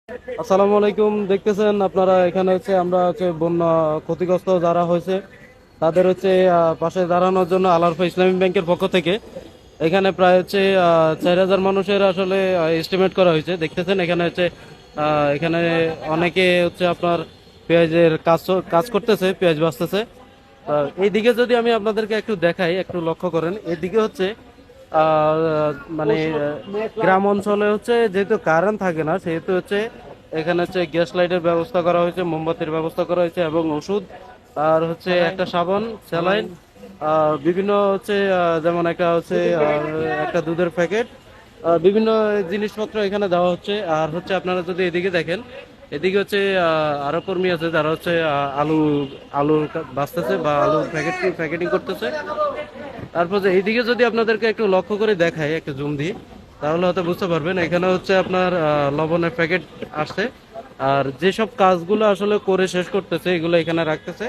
আসসালামু আলাইকুম। দেখতেছেন আপনারা এখানে হচ্ছে আমরা হচ্ছে বন্যা ক্ষতিগ্রস্ত যারা হয়েছে তাদের হচ্ছে পাশে দাঁড়ানোর জন্য আল-আরফা ইসলামী ব্যাংকের পক্ষ থেকে এখানে প্রায় হচ্ছে 4,000 মানুষের আসলে এস্টিমেট করা হয়েছে। দেখতেছেন এখানে হচ্ছে এখানে অনেকে হচ্ছে আপনার পেঁয়াজের কাজ কাজ করতেছে, পেঁয়াজ বাছতেছে। এইদিকে যদি আমি আপনাদেরকে একটু দেখাই, একটু লক্ষ্য করেন, এদিকে হচ্ছে আহ, মানে গ্রাম অঞ্চলে হচ্ছে যেহেতু কারেন্ট থাকে না, সেহেতু হচ্ছে এখানে হচ্ছে গ্যাস লাইটের ব্যবস্থা করা হয়েছে, মোমবাতির ব্যবস্থা করা হয়েছে এবং ওষুধ আর হচ্ছে একটা সাবান, স্যালাইন, বিভিন্ন হচ্ছে যেমন একটা হচ্ছে একটা দুধের প্যাকেট, বিভিন্ন জিনিসপত্র এখানে দেওয়া হচ্ছে। আর হচ্ছে আপনারা যদি এদিকে দেখেন, এদিকে হচ্ছে আরো কর্মী আছে যারা হচ্ছে আলু আলু বাছতেছে বা আলু প্যাকেটিং করতেছে। তারপর যে এইদিকে যদি আপনাদেরকে একটু লক্ষ্য করে দেখাই, একটু জুম দিই, তাহলে হয়তো বুঝতে পারবেন এখানে হচ্ছে আপনার লবণের প্যাকেট আসছে। আর যেসব কাজগুলো আসলে করে শেষ করতেছে এগুলো এখানে রাখতেছে।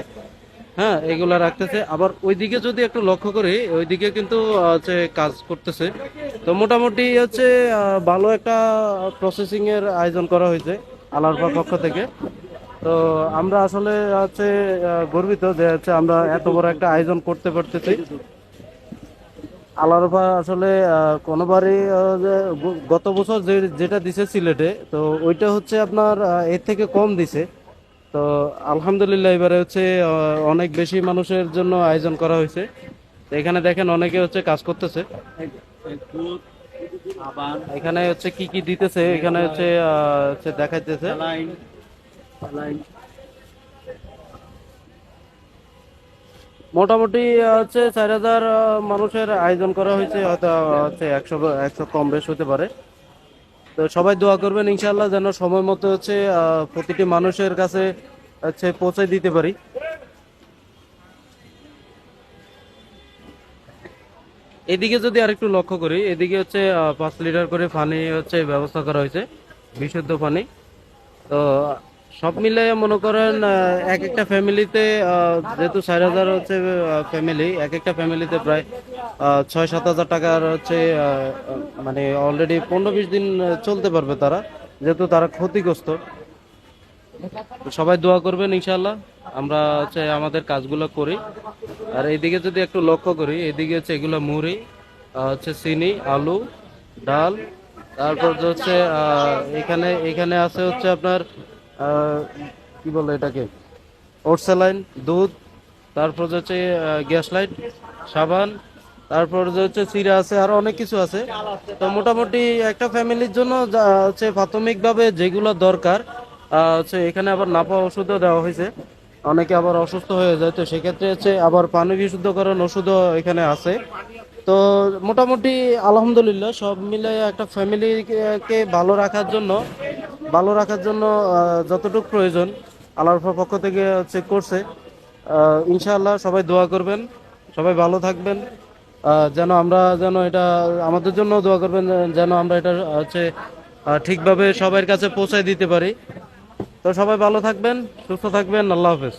হ্যাঁ, এগুলা রাখতেছে। আবার ওইদিকে যদি একটু লক্ষ্য করি, ওইদিকে কিন্তু হচ্ছে কাজ করতেছে। তো মোটামুটি হচ্ছে ভালো একটা প্রসেসিং এর আয়োজন করা হয়েছে আলারফার পক্ষ থেকে। তো আমরা আসলে হচ্ছে গর্বিত যে হচ্ছে আমরা এত বড় একটা আয়োজন করতে পারতেছি। আলারফা আসলে কোনোবারই যে গত বছর যেটা দিছে সিলেটে, তো ওইটা হচ্ছে আপনার এর থেকে কম দিছে। তো আলহামদুলিল্লাহ এবারে হচ্ছে অনেক বেশি মানুষের জন্য আয়োজন করা হয়েছে। তো এখানে দেখেন অনেকে হচ্ছে কাজ করতেছে। এখানে হচ্ছে কি কি দিতেছে, এখানে হচ্ছে দেখাইতেছে। মোটামুটি হচ্ছে 4,000 মানুষের আয়োজন করা হয়েছে, হয়তো হচ্ছে 100 কম বেশ হতে পারে। তো সবাই দোয়া করবেন ইনশাল্লাহ যেন সময় মতো হচ্ছে প্রতিটি মানুষের কাছে হচ্ছে পৌঁছে দিতে পারি। এদিকে যদি আরেকটু লক্ষ্য করি, এদিকে হচ্ছে 5 লিটার করে পানি হচ্ছে ব্যবস্থা করা হয়েছে, বিশুদ্ধ পানি। তো সব মিলে মনে করেন এক একটা ফ্যামিলিতে যেহেতু 4,000 হচ্ছে ফ্যামিলি, এক একটা ফ্যামিলিতে প্রায় 6-7 হাজার টাকার হচ্ছে মানে অলরেডি 15-20 দিন চলতে পারবে তারা, যেহেতু তারা ক্ষতিগ্রস্ত। তো সবাই দোয়া করবেন ইনশাল্লাহ আমরা হচ্ছে আমাদের কাজগুলো করি। আর এইদিকে যদি একটু লক্ষ্য করি, এদিকে হচ্ছে এগুলো মুড়ি, হচ্ছে চিনি, আলু, ডাল, তারপর যে হচ্ছে এখানে এখানে আছে হচ্ছে আপনার আহ, কি বলে এটাকে, ওট স্যালাইন, দুধ, তারপর যে হচ্ছে গ্যাস লাইট, সাবান, তারপর যে হচ্ছে চিরা আছে, আরো অনেক কিছু আছে। তো মোটামুটি একটা ফ্যামিলির জন্য যা হচ্ছে প্রাথমিকভাবে যেগুলো দরকার, হচ্ছে এখানে আবার নাপা ওষুধও দেওয়া হয়েছে। অনেকে আবার অসুস্থ হয়ে যায়, তো সেক্ষেত্রে হচ্ছে আবার পানি বিশুদ্ধকরণ ওষুধও এখানে আছে। তো মোটামুটি আলহামদুলিল্লাহ সব মিলে একটা ফ্যামিলিকে ভালো রাখার জন্য যতটুকু প্রয়োজন আল্লাহর পক্ষ থেকে হচ্ছে করছে। ইনশাআল্লাহ সবাই দোয়া করবেন, সবাই ভালো থাকবেন। যেন আমরা যেন এটা আমাদের জন্য দোয়া করবেন, যেন আমরা এটা হচ্ছে ঠিকভাবে সবার কাছে পৌঁছায় দিতে পারি। তো সবাই ভালো থাকবেন, সুস্থ থাকবেন। আল্লাহ হাফেজ।